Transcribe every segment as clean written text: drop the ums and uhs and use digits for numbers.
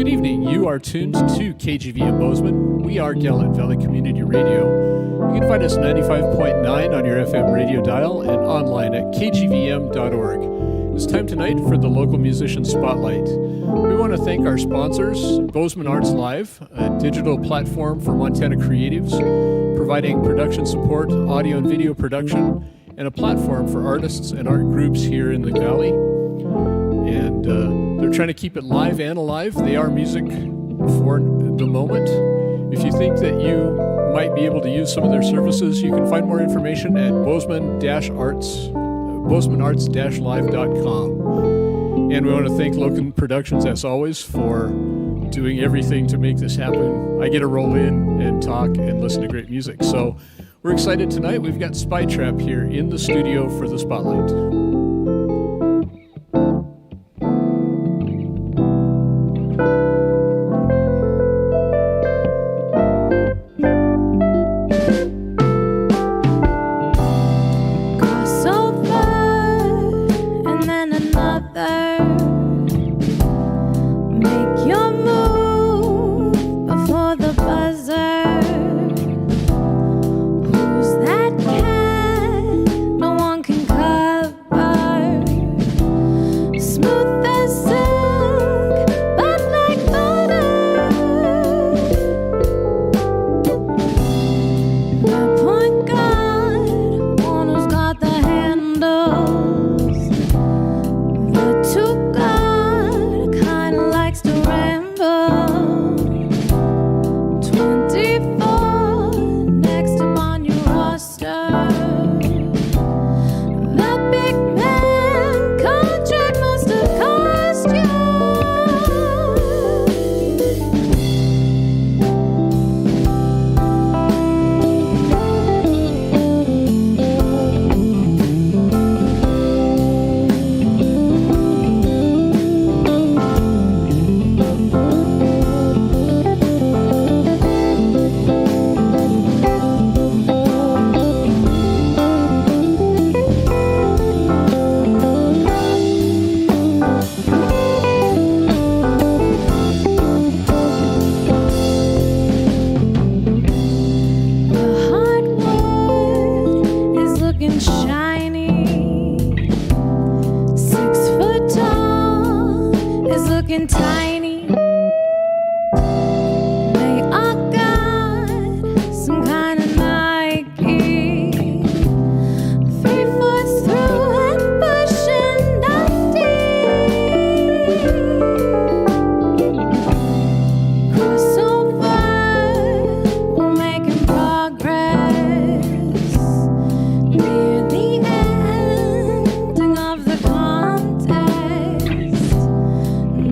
Good evening. You are tuned to KGVM Bozeman. We are Gallant Valley Community Radio. You can find us 95.9 on your FM radio dial and online at kgvm.org. It's time tonight for the Local Musician Spotlight. We want to thank our sponsors, Bozeman Arts-Live, a digital platform for Montana creatives, providing production support, audio and video production, and a platform for artists and art groups here in the Valley. And they're trying to keep it live and alive. They are music for the moment. If you think that you might be able to use some of their services, you can find more information at bozemanarts-live.com. And we want to thank Logan Productions, as always, for doing everything to make this happen. I get to roll in and talk and listen to great music. So we're excited tonight. We've got Spytrap here in the studio for the Spotlight.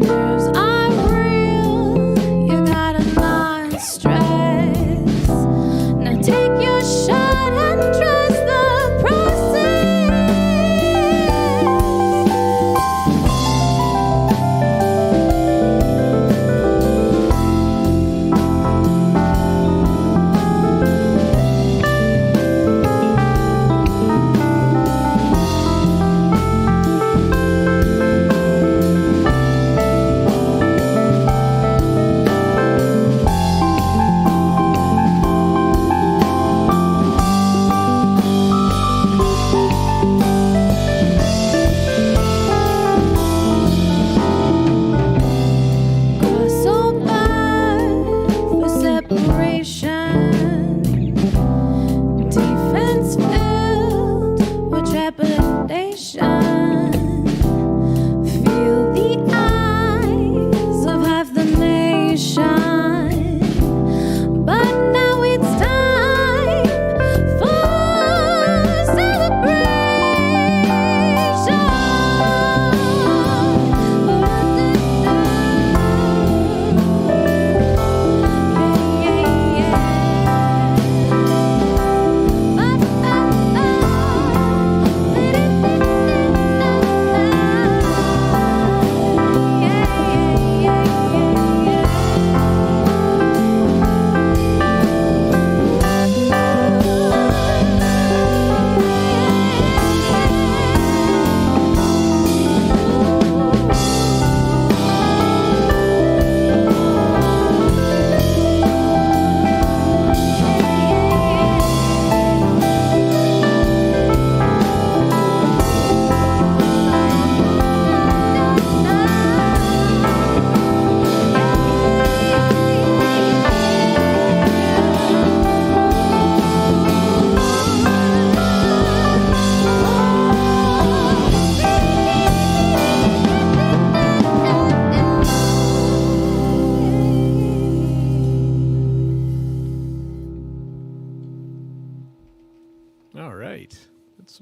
There's a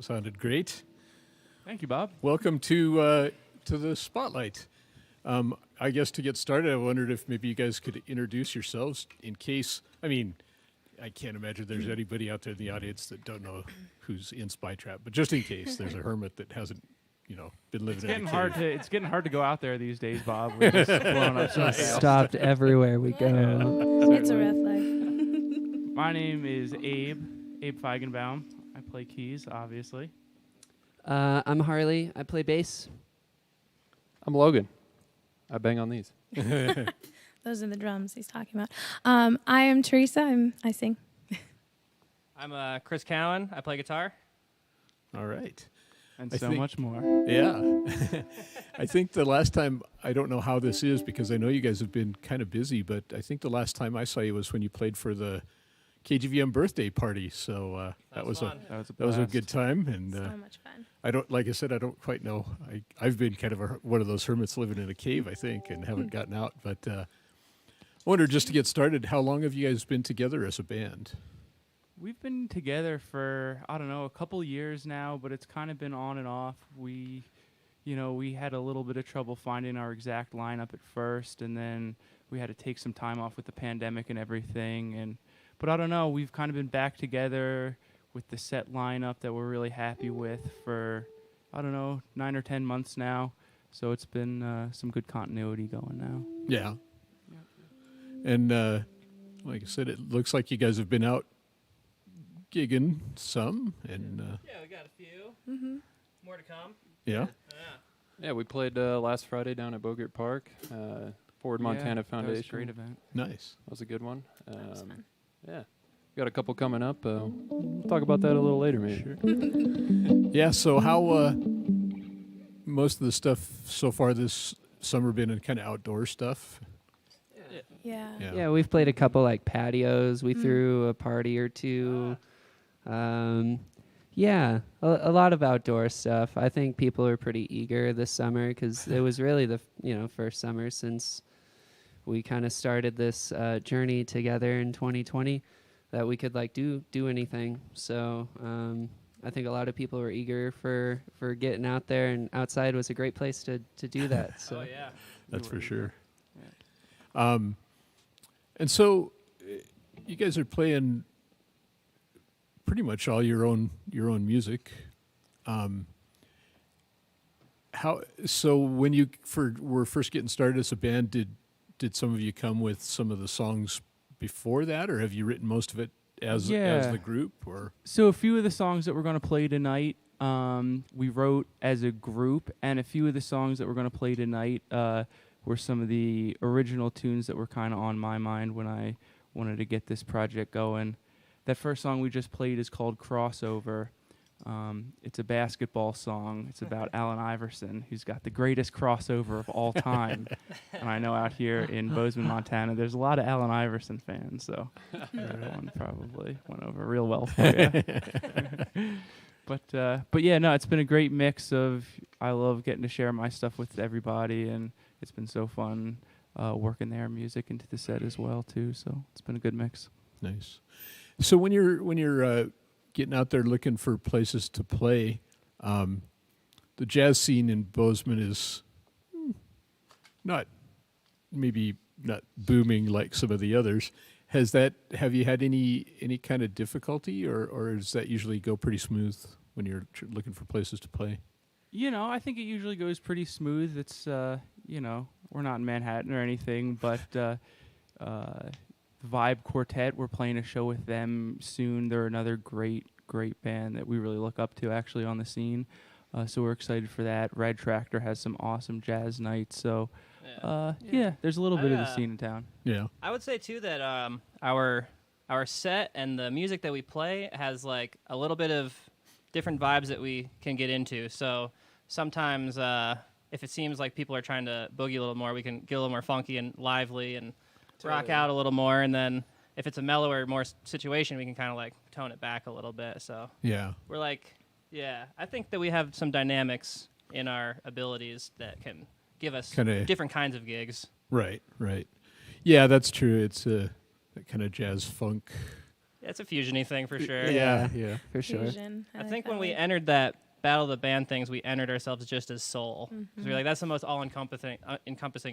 sounded great. Thank you, Bob. Welcome to the spotlight. I guess to get started, I wondered if maybe you guys could introduce yourselves in case. I mean, I can't imagine there's anybody out there in the audience that don't know who's in Spytrap, but just in case there's a hermit that hasn't, been living in a cave. It's getting hard to go out there these days, Bob. We're just blowing up so fast. Stopped everywhere we go. It's a rough life. My name is Abe Feigenbaum. I play keys, obviously. I'm Harley. I play bass. I'm Logan. I bang on these. Those are the drums he's talking about. I am Teresa. I sing. I'm Chris Cowan. I play guitar. All right. And I so think- much more. Yeah. I think the last time, I don't know how this is because I know you guys have been kind of busy, but I think the last time I saw you was when you played for the KGVM birthday party. So that was fun. That was a good time. And So much fun. I don't quite know. I've been kind of one of those hermits living in a cave, I think, and haven't gotten out. But I wonder, just to get started, how long have you guys been together as a band? We've been together for, I don't know, a couple years now, but it's kind of been on and off. We had a little bit of trouble finding our exact lineup at first, and then we had to take some time off with the pandemic and everything. But I don't know, we've kind of been back together with the set lineup that we're really happy with for, I don't know, 9 or 10 months now. So it's been some good continuity going now. Yeah. And like I said, it looks like you guys have been out gigging some. And Yeah, we got a few. Mm-hmm. More to come. yeah. Yeah, we played last Friday down at Bogert Park, Forward Montana That was a Foundation. great event. Nice. That was a good one. That was fun. Yeah. Got a couple coming up. We'll talk about that a little later, maybe. Sure. Yeah, so how most of the stuff so far this summer been in kind of outdoor stuff? Yeah. Yeah, we've played a couple like patios. We threw a party or two. Yeah, a lot of outdoor stuff. I think people are pretty eager this summer because it was really the first summer since we kind of started this journey together in 2020 that we could like do anything. So I think a lot of people were eager for getting out there, and outside was a great place to do that. So. Oh, yeah. That's for sure. Yeah. And so you guys are playing pretty much all your own music. So when you were first getting started as a band, did some of you come with some of the songs before that, or have you written most of it as the group? Or So a few of the songs that we're going to play tonight, we wrote as a group, and a few of the songs that we're going to play tonight were some of the original tunes that were kind of on my mind when I wanted to get this project going. That first song we just played is called Crossover. It's a basketball song. It's about Allen Iverson, who's got the greatest crossover of all time. And I know out here in Bozeman, Montana, there's a lot of Allen Iverson fans, so that one probably went over real well for you. But yeah, no, it's been a great mix of, I love getting to share my stuff with everybody, and it's been so fun working their music into the set as well too. So it's been a good mix. nice. So when you're getting out there looking for places to play, the jazz scene in Bozeman is not booming like some of the others. Have you had any kind of difficulty, or does that usually go pretty smooth when you're looking for places to play? I think it usually goes pretty smooth. It's, we're not in Manhattan or anything, but Vibe Quartet, we're playing a show with them soon. They're another great band that we really look up to actually on the scene. So we're excited for that. Red Tractor has some awesome jazz nights. So, there's a little bit of the scene in town. Yeah. I would say, too, that our set and the music that we play has, like, a little bit of different vibes that we can get into. So sometimes if it seems like people are trying to boogie a little more, we can get a little more funky and lively and rock out a little more. And then if it's a mellower, more situation, we can kind of, like, tone it back a little bit. So Yeah. we're like, I think that we have some dynamics in our abilities that can give us different kinds of gigs. Right. Yeah, that's true. It's that kind of jazz funk It's a fusiony thing for sure. Yeah. for sure. Fusion. I like think that when we word. entered that Battle of the Band things, we entered ourselves just as soul. So we're like, that's the most all-encompassing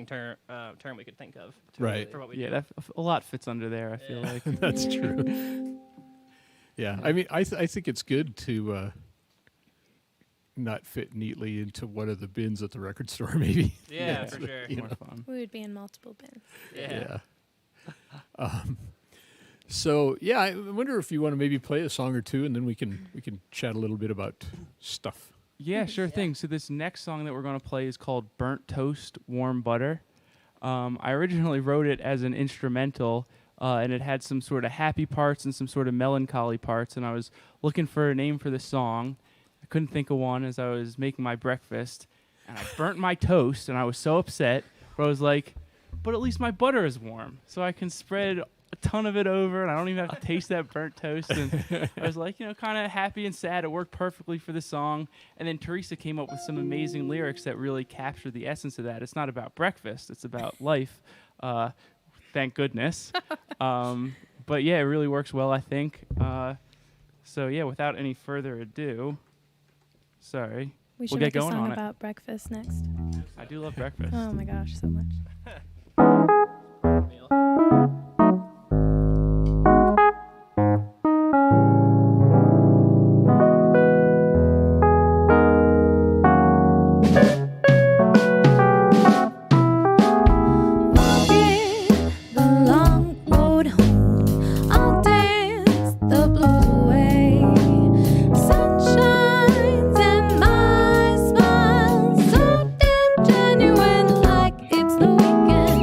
term we could think of. Right. For what we Yeah, do. a lot fits under there, I feel like. That's true. Yeah, I mean, I think it's good to not fit neatly into one of the bins at the record store, maybe. Yeah, for sure. You More know. fun. We would be in multiple bins. Yeah. So yeah, I wonder if you want to maybe play a song or two, and then we can chat a little bit about stuff. Yeah, sure thing. So this next song that we're going to play is called Burnt Toast, Warm Butter. I originally wrote it as an instrumental, and it had some sort of happy parts and some sort of melancholy parts, and I was looking for a name for the song. I couldn't think of one as I was making my breakfast, and I burnt my toast, and I was so upset, but I was like, but at least my butter is warm, so I can spread a ton of it over, and I don't even have to taste that burnt toast. And I was like, kind of happy and sad. It worked perfectly for the song. And then Teresa came up with some amazing lyrics that really captured the essence of that. It's not about breakfast. It's about life. Thank goodness. But yeah, it really works well, I think. So yeah, without any further ado, sorry. We should We'll make get a going song on it. about breakfast next. I do love breakfast. Oh my gosh, so much. Walking the long road home, I'll dance the blues away. Sun shines and my smile so damn genuine, like it's the weekend.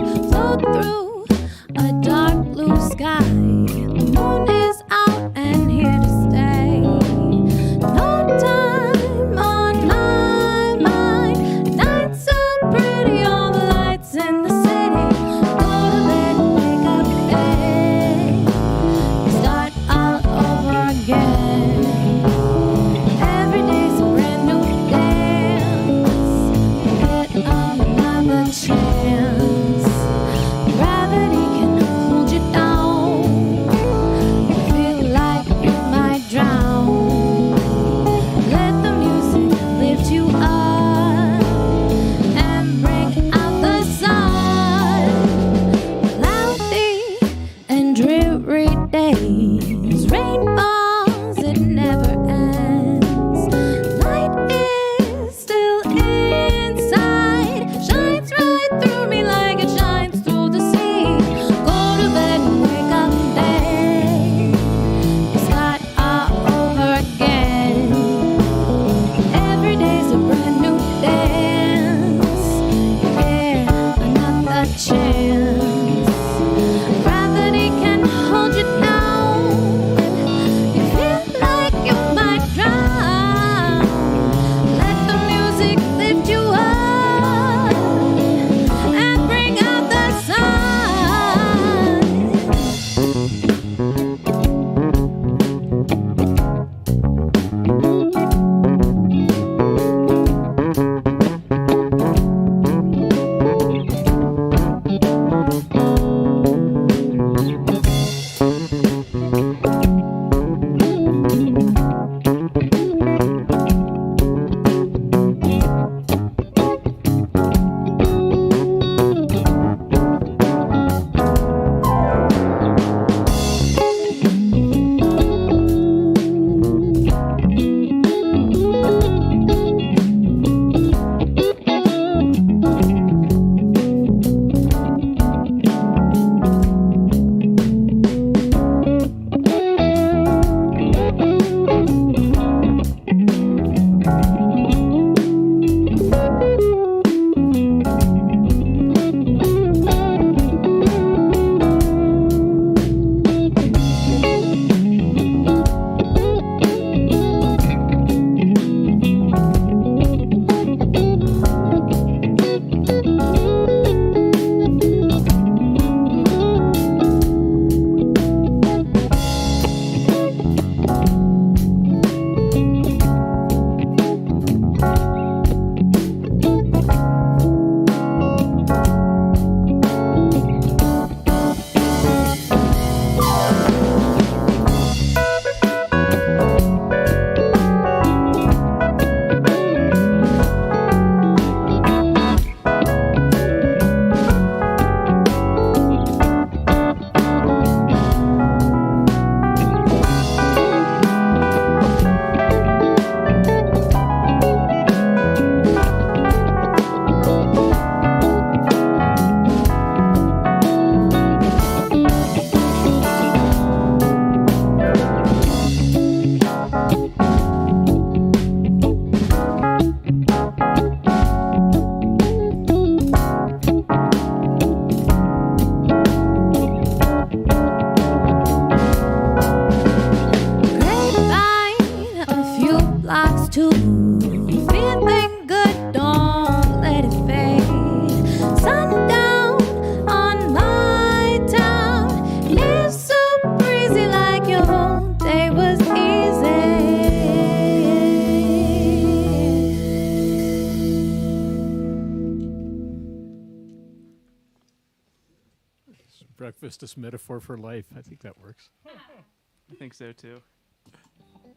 Breakfast is metaphor for life. I think that works. I think so too.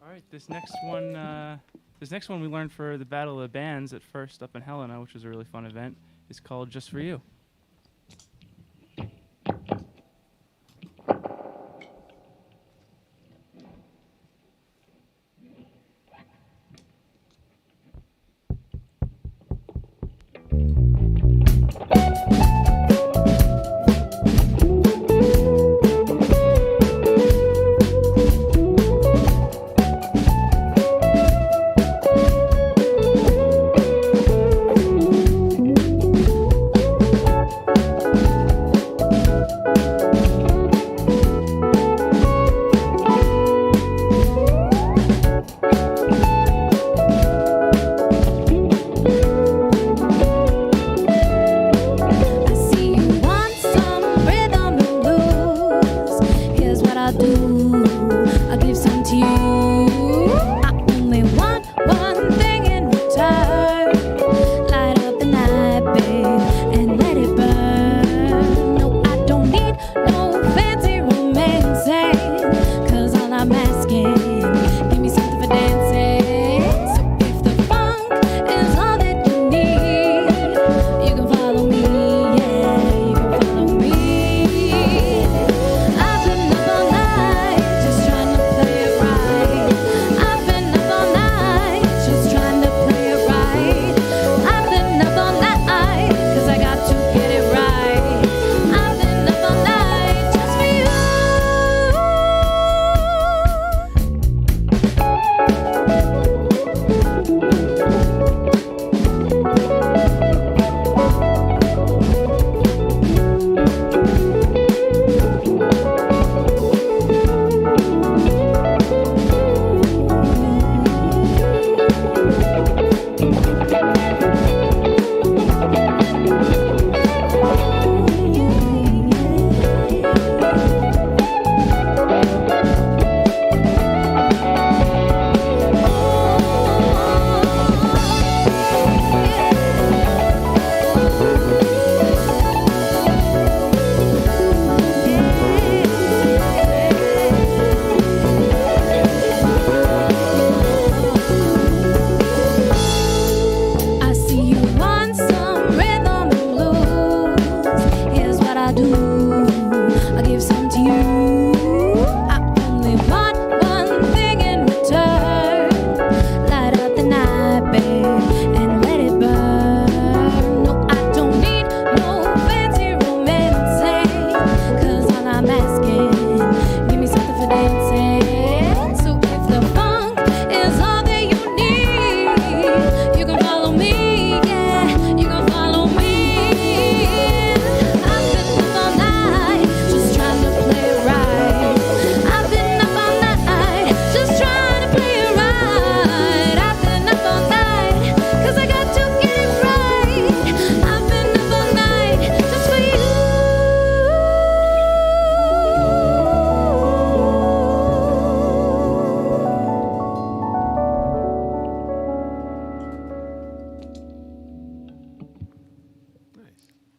All right, this next one we learned for the Battle of the Bands at first up in Helena, which was a really fun event, is called Just For You.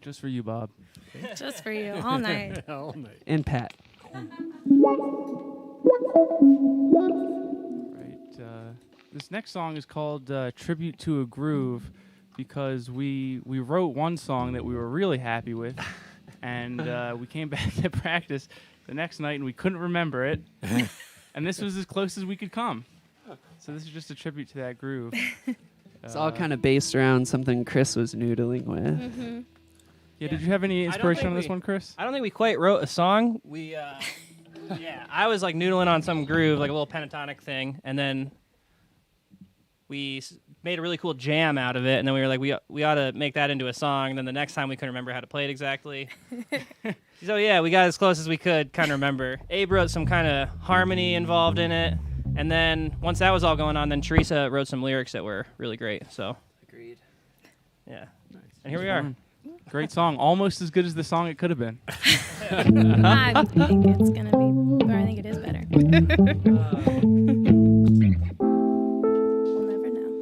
Just for you, Bob. Just for you, all night. All night. And Pat. Right. This next song is called Tribute to a Groove because we wrote one song that we were really happy with, and we came back to practice the next night and we couldn't remember it, and this was as close as we could come. So this is just a tribute to that groove. It's all kind of based around something Chris was noodling with. Mm-hmm. Yeah, did you have any inspiration on this one, Chris? I don't think we quite wrote a song. We, I was like noodling on some groove, like a little pentatonic thing, and then we made a really cool jam out of it, and then we were like, we ought to make that into a song, and then the next time we couldn't remember how to play it exactly. So yeah, we got as close as we could kind of remember. Abe wrote some kind of harmony involved in it, and then once that was all going on, then Teresa wrote some lyrics that were really great, so. Agreed. Yeah. Nice. And here we are. Great song. Almost as good as the song it could have been. I think it's going to be, or I think it is better. We'll never know.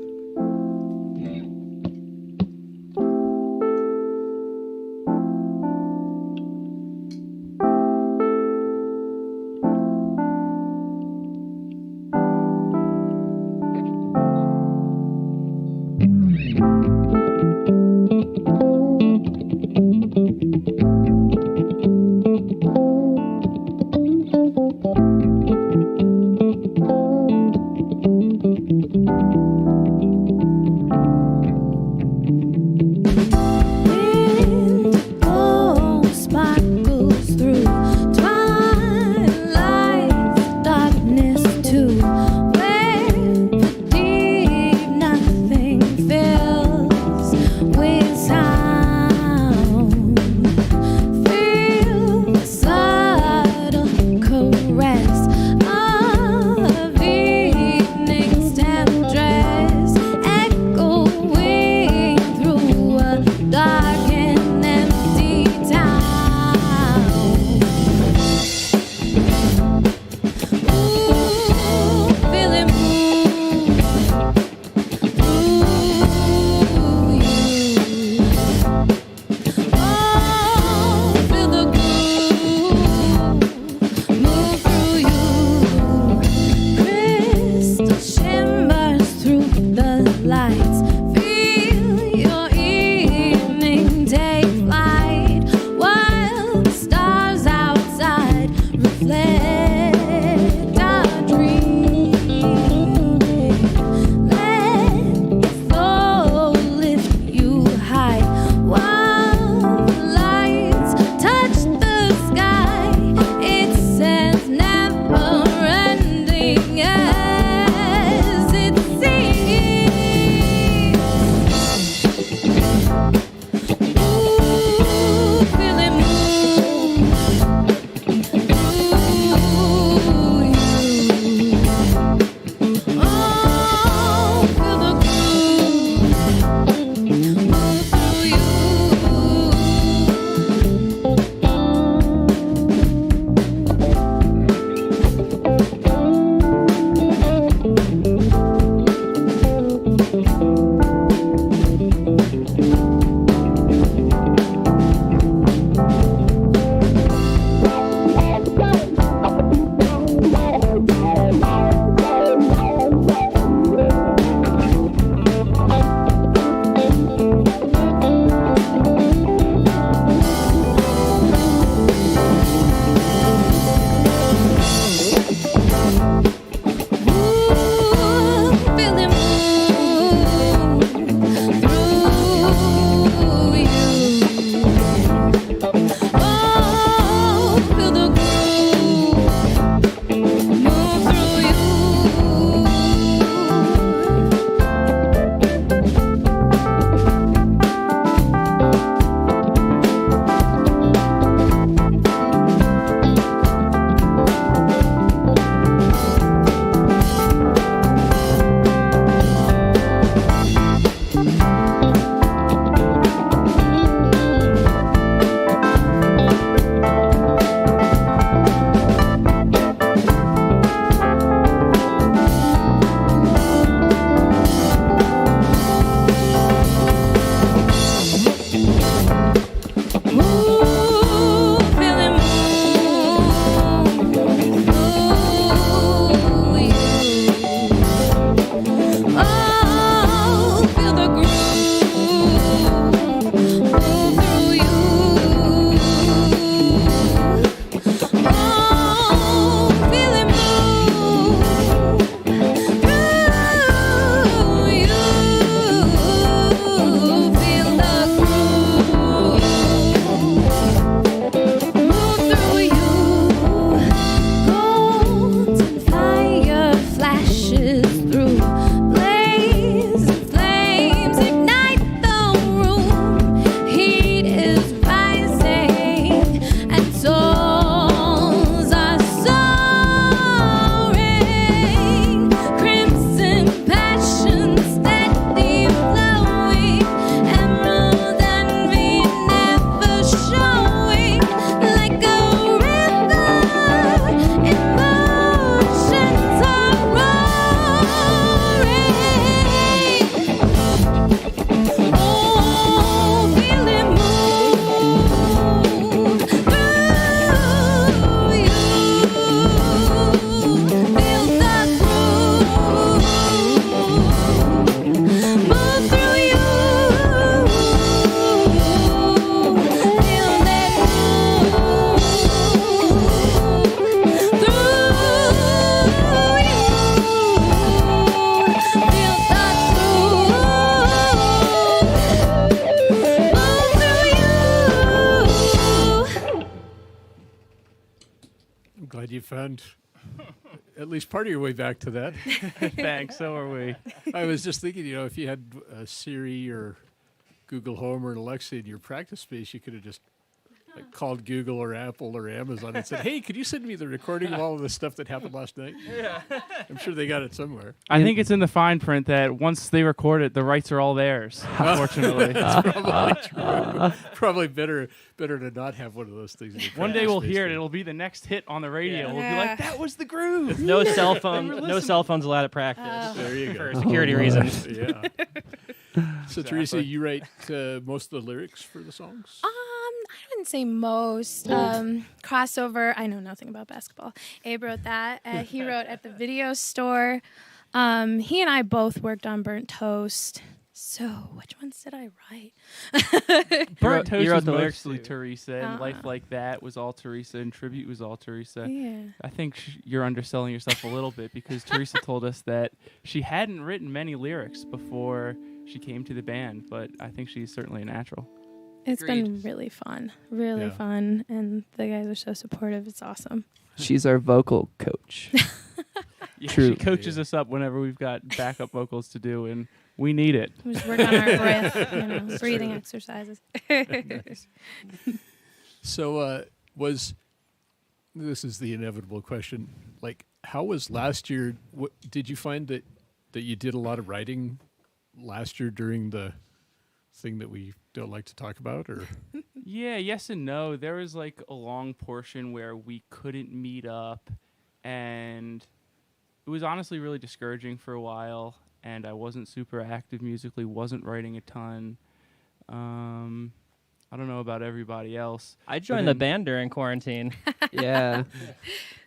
I'm glad you found at least part of your way back to that. Thanks. So are we. I was just thinking, if you had Siri or Google Home or an Alexa in your practice space, you could have just called Google or Apple or Amazon and said, "Hey, could you send me the recording of all of the stuff that happened last night?" Yeah. I'm sure they got it somewhere. I think it's in the fine print that once they record it, the rights are all theirs. Unfortunately, That's probably true. Probably better to not have one of those things. In your one day practice we'll space hear it. then. It'll be the next hit on the radio. Yeah. We'll be like, "That was the groove." No cell phone. No cell phones allowed at practice There you for go. security reasons. Yeah. So Teresa, you write most of the lyrics for the songs? I wouldn't say most. Crossover. I know nothing about basketball. Abe wrote that. He wrote At the Video Store. He and I both worked on Burnt Toast. So which ones did I write? Burnt you Toast wrote was the lyrics mostly too. Teresa, and Life Like That was all Teresa, and Tribute was all Teresa. Yeah. I think you're underselling yourself a little bit because Teresa told us that she hadn't written many lyrics before she came to the band, but I think she's certainly a natural. It's been Agreed. really fun. Really Yeah. fun. And the guys are so supportive. It's awesome. She's our vocal coach. Yeah, True. She coaches us up whenever we've got backup vocals to do, and we need it. We just work on our breath, breathing exercises. So this is the inevitable question. Like, how was last year? Did you find that you did a lot of writing last year during the thing that we don't like to talk about, or? Yeah, yes and no. There was like a long portion where we couldn't meet up, and it was honestly really discouraging for a while, and I wasn't super active musically, wasn't writing a ton. I don't know about everybody else. I joined the band during quarantine. Yeah.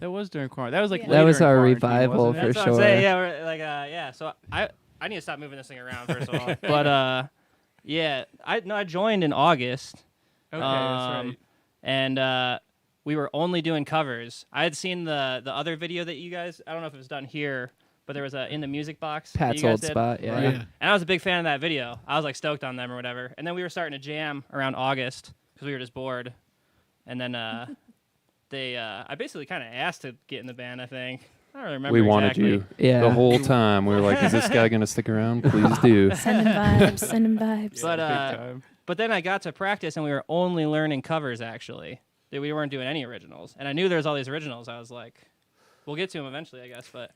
That was during quarantine. That was like Yeah. That later was in our quarantine, revival wasn't it? for That's what I'm sure. saying. Yeah, we're like yeah. So I need to stop moving this thing around first of all. But yeah, I joined in August. Okay, that's right. And we were only doing covers. I had seen the other video that you guys, I don't know if it was done here, but there was a In the Music Box. that Pat's you guys old did. spot, yeah. Yeah. And I was a big fan of that video. I was like stoked on them or whatever. And then we were starting to jam around August because we were just bored. And then I basically kind of asked to get in the band, I think. I don't remember We wanted exactly. you Yeah. the whole time. We were like, is this guy going to stick around? Please do. Send him vibes. Send him vibes. But Big time. But then I got to practice, and we were only learning covers, actually. We weren't doing any originals. And I knew there was all these originals. I was like, we'll get to them eventually, I guess. But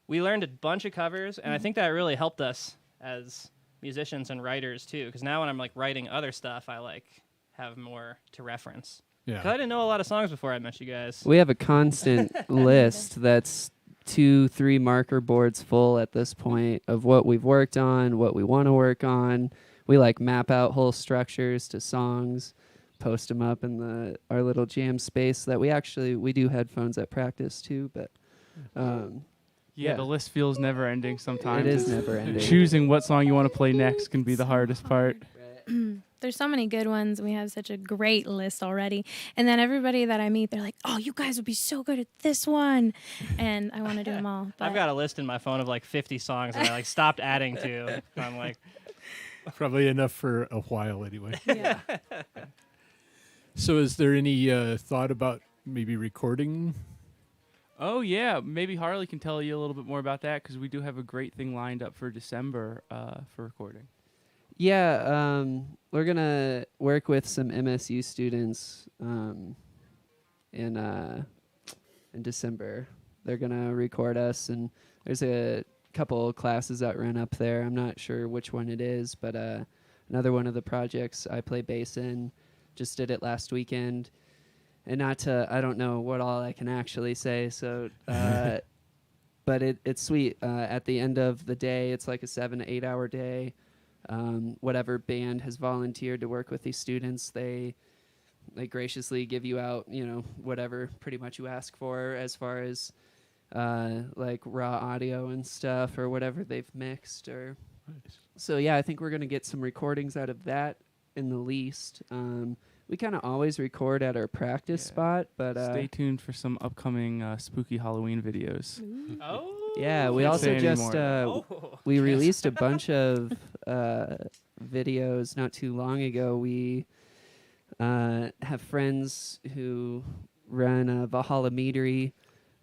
we learned a bunch of covers, and I think that really helped us as musicians and writers, too. Because now when I'm, like, writing other stuff, I, like, have more to reference. Yeah. 'Cause I didn't know a lot of songs before I met you guys. We have a constant list that's 2-3 marker boards full at this point of what we've worked on, what we want to work on. We like map out whole structures to songs, post them up in our little jam space that we do headphones at practice too, but Yeah, yeah. the list feels never ending sometimes. it is It's never ending. choosing what song you want to play next can be the hardest part. There's so many good ones. We have such a great list already. And then everybody that I meet, they're like, oh, you guys would be so good at this one. And I want to do them all. But I've got a list in my phone of, like, 50 songs that I, like, stopped adding to. I'm like, Probably enough for a while anyway. yeah. So is there any thought about maybe recording? Oh, yeah. Maybe Harley can tell you a little bit more about that because we do have a great thing lined up for December for recording. Yeah, we're gonna work with some MSU students in December. They're gonna record us, and there's a couple classes that run up there. I'm not sure which one it is, but another one of the projects I play bass in. Just did it last weekend, and I don't know what all I can actually say. So, but it's sweet. At the end of the day, it's like a 7 to 8 hour day. Whatever band has volunteered to work with these students, they graciously give you out, whatever pretty much you ask for as far as like raw audio and stuff or whatever they've mixed. Or so yeah, I think we're gonna get some recordings out of that in the least. We kind of always record at our practice spot, but Stay tuned for some upcoming spooky Halloween videos. oh. yeah, we Can't also say just Oh. we released a bunch of videos not too long ago. We have friends who run Valhalla Meadery.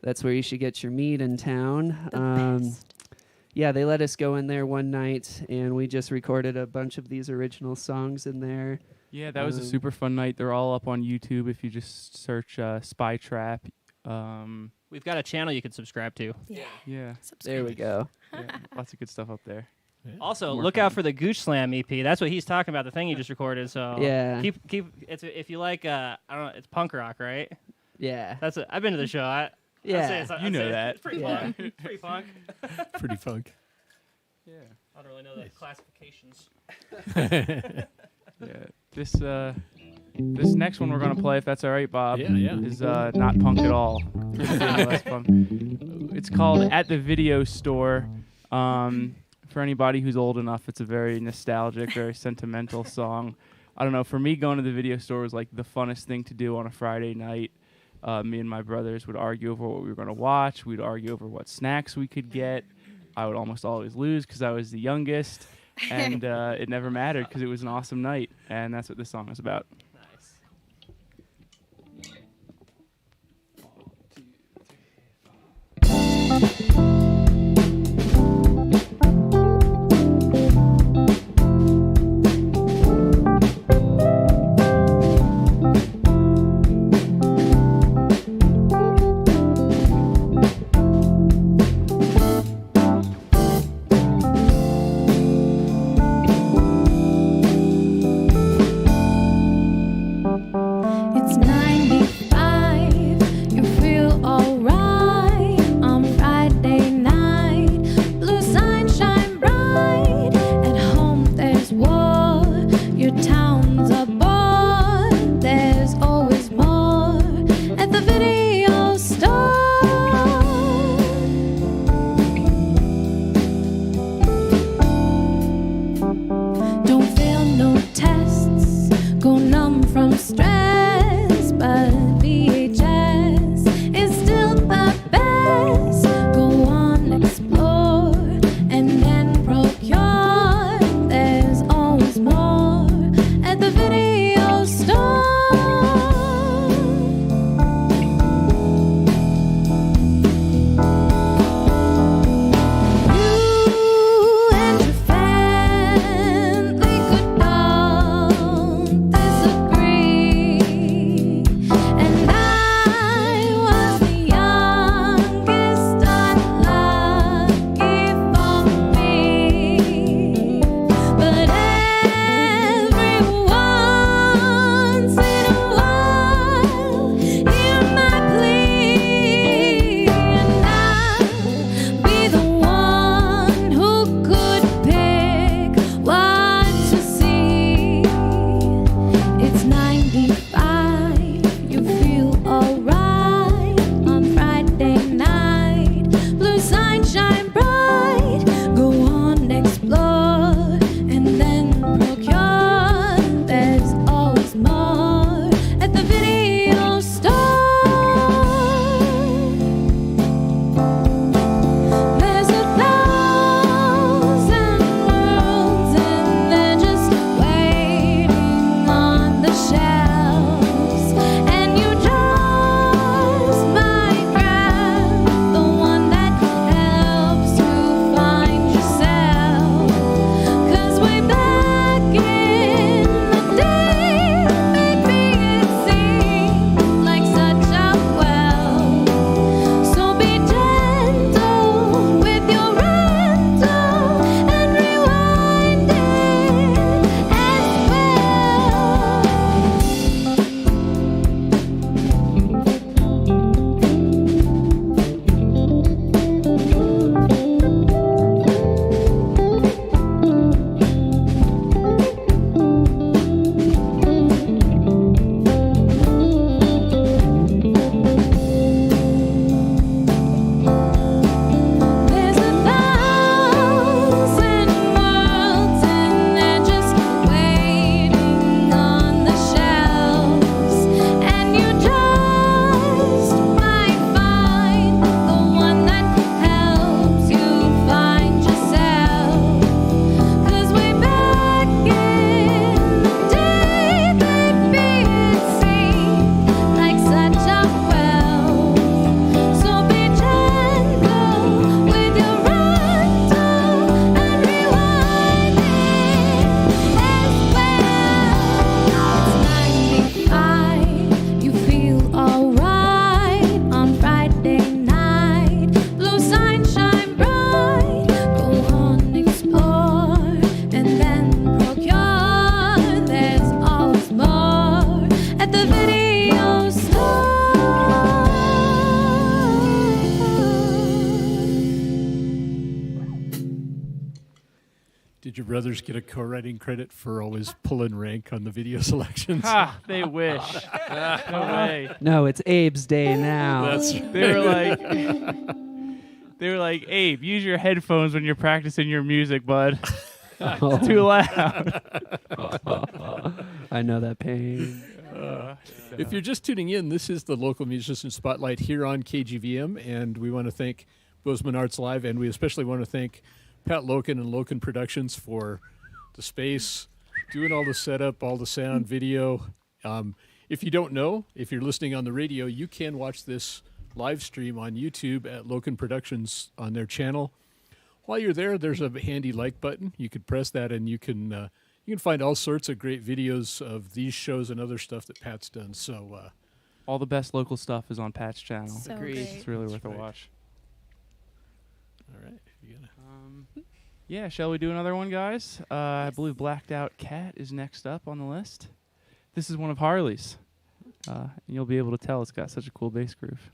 That's where you should get your meat in town. Yeah, they let us go in there one night, and we just recorded a bunch of these original songs in there. Yeah, that was a super fun night. They're all up on YouTube if you just search Spytrap. We've got a channel you can subscribe to. Yeah. There we go. Yeah, lots of good stuff up there. Also, More look fun. out for the Gooch Slam EP. That's what he's talking about. The thing he just recorded. So Yeah. keep. It's if you like. I don't know. It's punk rock, right? Yeah. That's it. I've been to the show. I'd say Yeah. it's, You know say that. It's pretty Yeah. punk. Pretty punk. Pretty funk. Yeah. I don't really know the classifications. Yeah. This next one we're gonna play, if that's all right, Bob, Yeah. is not punk at all. Less fun. It's called At the Video Store. For anybody who's old enough, it's a very nostalgic, very sentimental song. I don't know. For me, going to the video store was like the funnest thing to do on a Friday night. Me and my brothers would argue over what we were going to watch. We'd argue over what snacks we could get. I would almost always lose because I was the youngest, and it never mattered because it was an awesome night, and that's what this song is about. Nice. It's 95, you feel alright on Friday Did your brothers get a co-writing credit for always pulling rank on the video selections? Ha! They wish. No way. No, it's Abe's day now. That's They were like, Abe, use your headphones when you're practicing your music, bud. It's too loud. I know that pain. If you're just tuning in, this is the Local Musician Spotlight here on KGVM, and we want to thank Bozeman Arts-Live, and we especially want to thank Pat Loken and Loken Productions for the space, doing all the setup, all the sound, video. If you don't know, if you're listening on the radio, you can watch this live stream on YouTube at Loken Productions on their channel. While you're there, there's a handy like button. You could press that, and you can find all sorts of great videos of these shows and other stuff that Pat's done. So All the best local stuff is on Pat's channel. So Agreed. great. It's really worth right. a watch. all right, you gonna Yeah, shall we do another one, guys? I believe Blacked Out Cat is next up on the list. This is one of Harley's. And you'll be able to tell it's got such a cool bass groove.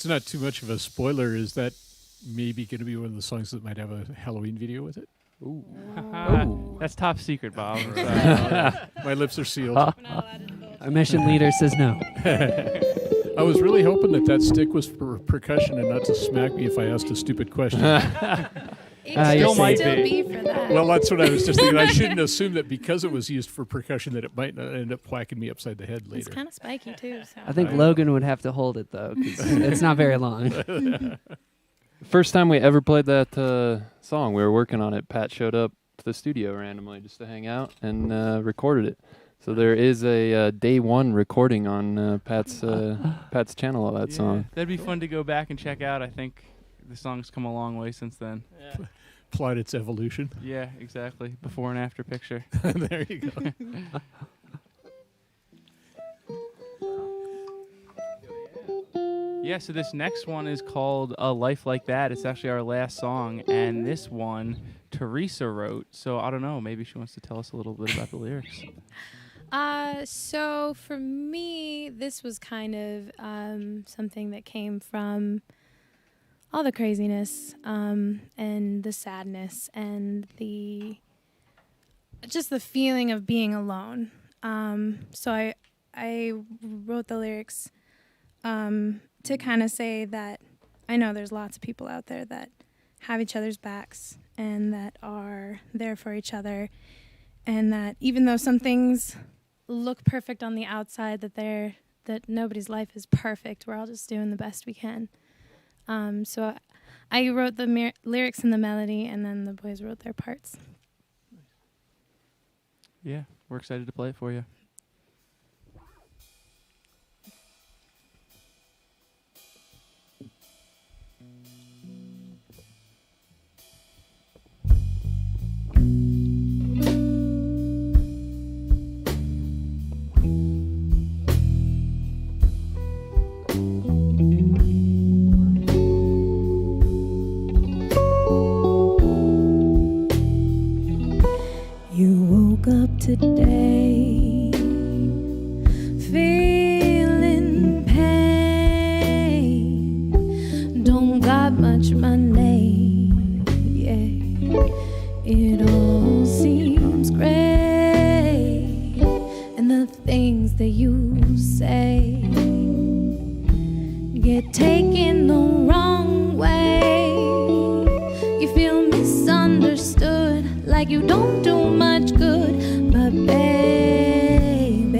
it's not too much of a spoiler, is that maybe going to be one of the songs that might have a Halloween video with it? Ooh. Oh. That's top secret, Bob. My lips are sealed. Our mission leader says no. I was really hoping that stick was for percussion and not to smack me if I asked a stupid question. It still should might still be. be for that. Well, that's what I was just thinking. I shouldn't assume that because it was used for percussion that it might not end up whacking me upside the head it's later. kind of spiky too. So. I think I know. Logan would have to hold it, though, 'cause it's not very long. First time we ever played that song, we were working on it. Pat showed up to the studio randomly just to hang out and recorded it. So there is a day one recording on Pat's channel of that Yeah, song. that'd be fun to go back and check out. I think the song's come a long way since then. Yeah. Plot its evolution. Yeah, exactly. Before and after picture. There you go. Yeah, so this next one is called A Life Like That. It's actually our last song, and this one Teresa wrote. So I don't know, maybe she wants to tell us a little bit about the lyrics. So for me, this was kind of something that came from all the craziness and the sadness and just the feeling of being alone. So I wrote the lyrics to kind of say that I know there's lots of people out there that have each other's backs and that are there for each other, and that even though some things look perfect on the outside, that nobody's life is perfect. We're all just doing the best we can. So I wrote the lyrics and the melody, and then the boys wrote their parts. Yeah, we're excited to play it for you. You woke up today feeling pain. Don't got much money, yeah. It all seems great, and the things that you say get taken the wrong way. You feel misunderstood, like you don't do much good, but baby,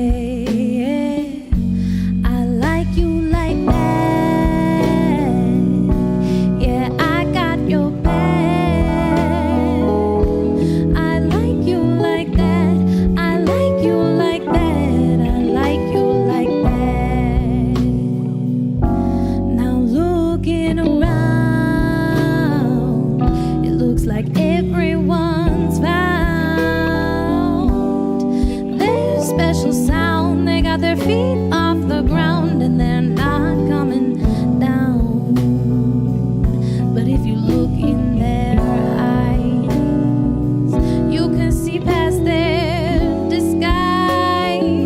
I like you like that. Yeah, I got your back. I like you like that. I like you like that. I like you like that. Now looking around, it looks like everyone's found their special sound. They got their feet off the ground and they're not coming down. But if you look in their eyes, you can see past their disguise.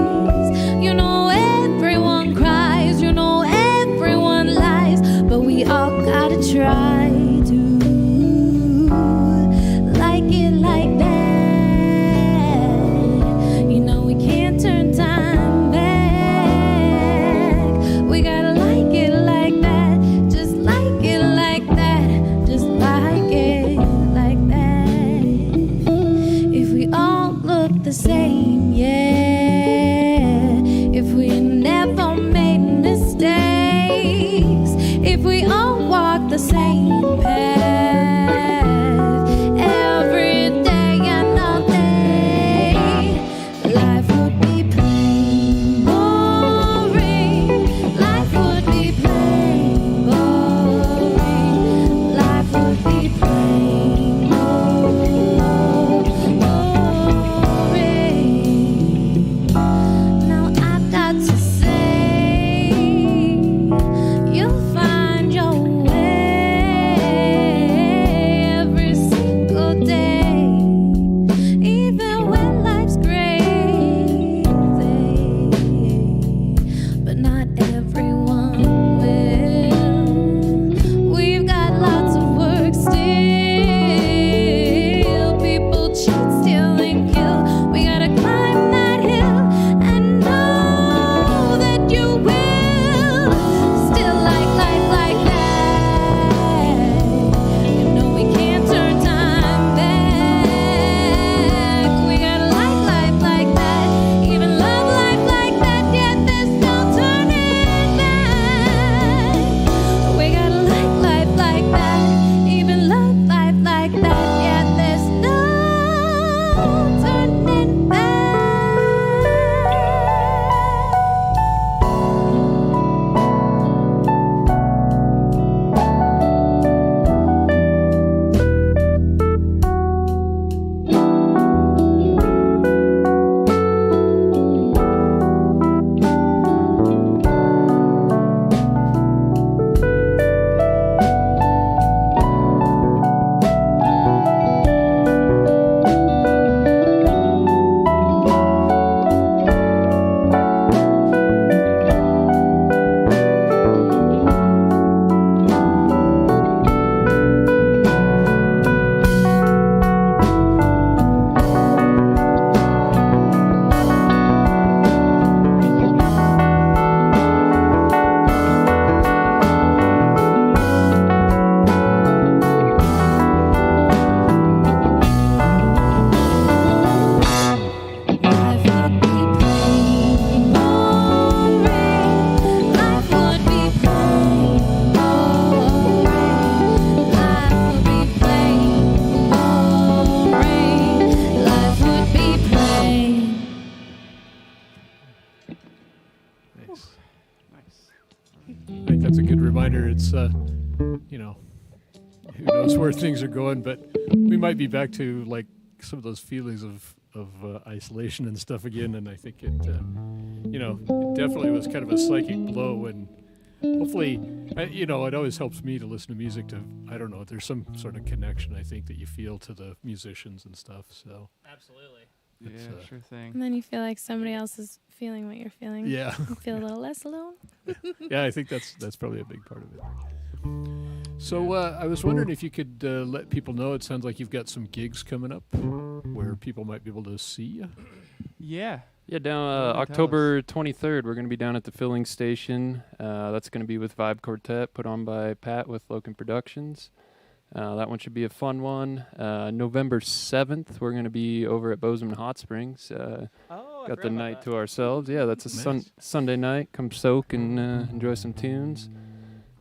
You know everyone cries, you know everyone lies, but we all gotta try to like it like that. You know we can't turn time back. Nice. I think that's a good reminder. It's, you know, who knows where things are going, but we might be back to like some of those feelings of isolation and stuff again. And I think it, you know, it definitely was kind of a psychic blow. And hopefully, you know, it always helps me to listen to music to, I don't know, there's some sort of connection, I think, that you feel to the musicians and stuff. So Absolutely. Yeah, sure thing. And then you feel like somebody else is feeling what you're feeling. yeah. You feel a little less alone. Yeah, I think that's probably a big part of it. So I was wondering if you could let people know. It sounds like you've got some gigs coming up where people might be able to see you. Yeah. Yeah, down Tell us. October 23rd, we're going to be down at the filling station. That's going to be with Vibe Quartet, put on by Pat with Locan Productions. That one should be a fun one. November 7th, we're going to be over at Bozeman Hot Springs. Got the night to ourselves. Yeah, that's a Nice. Sunday night. Come soak and enjoy some tunes.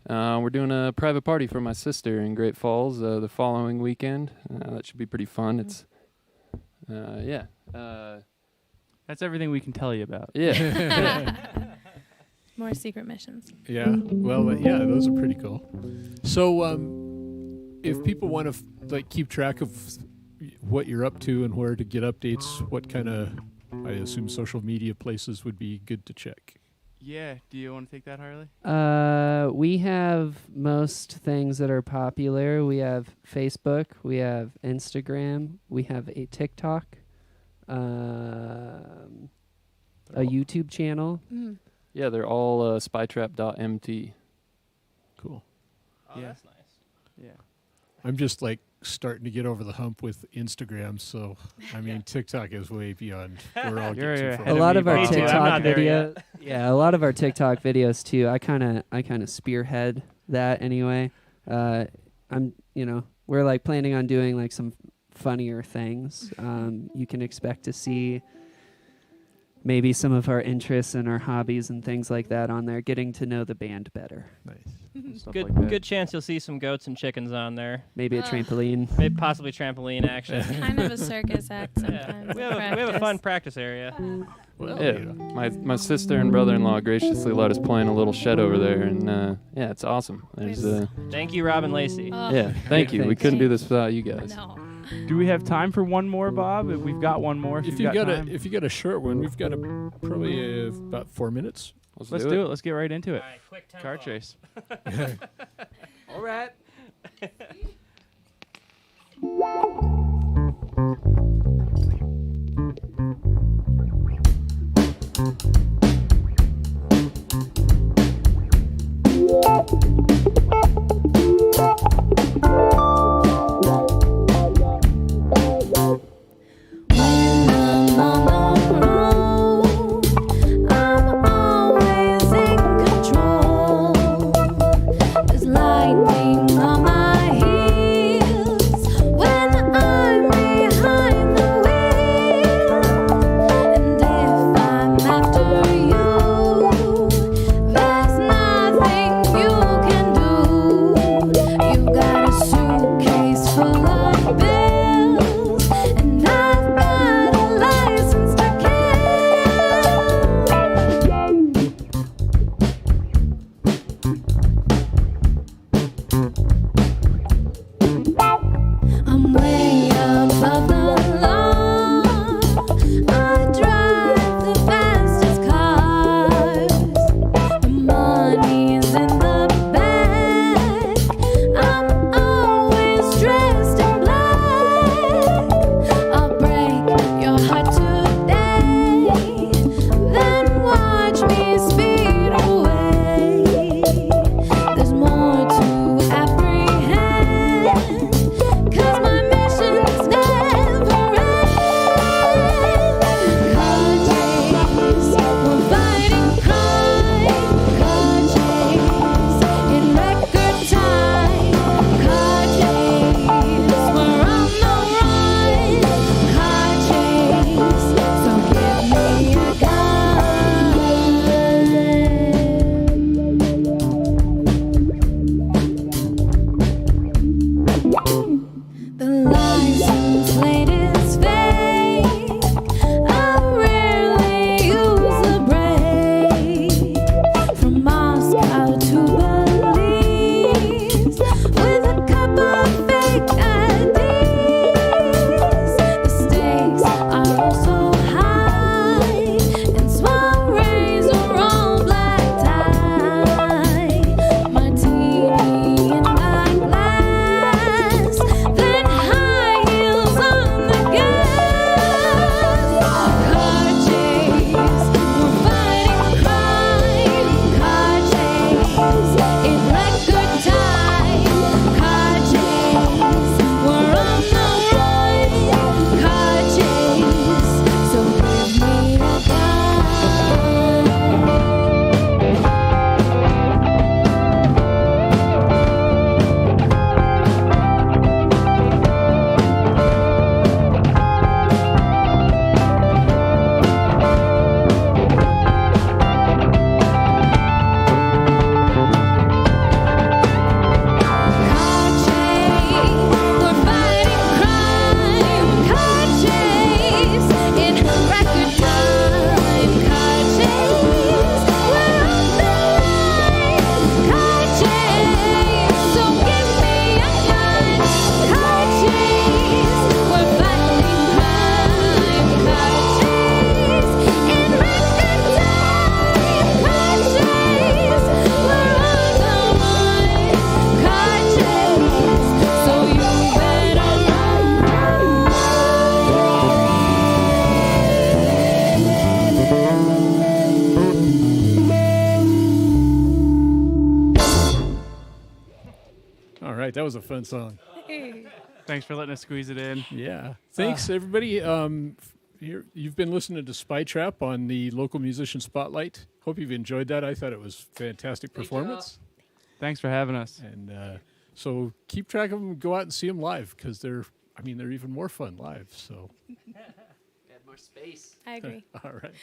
We're doing a private party for my sister in Great Falls the following weekend. That should be pretty fun. It's, yeah. That's everything we can tell you about. Yeah. More secret missions. Yeah. Well, yeah, those are pretty cool. So, if people want to like keep track of what you're up to and where to get updates, what kind of, I assume, social media places would be good to check? Yeah. Do you want to take that, Harley? We have most things that are popular. We have Facebook, we have Instagram, we have a TikTok, a YouTube channel. Mm. Yeah, they're all spytrap.mt. Cool. Oh, Yeah. that's nice. Yeah. I'm just like starting to get over the hump with Instagram, so I mean TikTok is way beyond where I'll You're get to. ahead from. A of lot me, of our Bob. Me too, I'm TikTok not there video, yet. yeah, a lot of our TikTok videos too. I kind of spearhead that anyway. I'm, you know, we're like planning on doing like some funnier things. You can expect to see maybe some of our interests and our hobbies and things like that on there, getting to know the band better. Nice. Stuff Good, like that. good chance you'll see some goats and chickens on there. Maybe a trampoline. Maybe possibly trampoline action. Kind of a circus act Yeah. sometimes. We have a fun practice area. Well, Yeah, you know. my sister and brother-in-law graciously let us play in a little shed over there, and yeah, it's awesome. There's Thank you, Robin Lacey. Oh, yeah, thank you. We Thanks. couldn't do this without you guys. No. Do we have time for one more, Bob? If we've got one more. If If you've you got time. if you got a short one, we've got probably about 4 minutes. Let's do it. Let's get right into it. All right, quick tempo. Car chase. All right. I'm always in control. There's lightning on my heels when I That was a fun song. Thanks for letting us squeeze it in. Yeah. Thanks, everybody. You've been listening to Spytrap on the Local Musician Spotlight. Hope you've enjoyed that. I thought it was fantastic performance. Thanks for having us. And so keep track of them. Go out and see them live because they're even more fun live. So. We had more space. I agree. All right.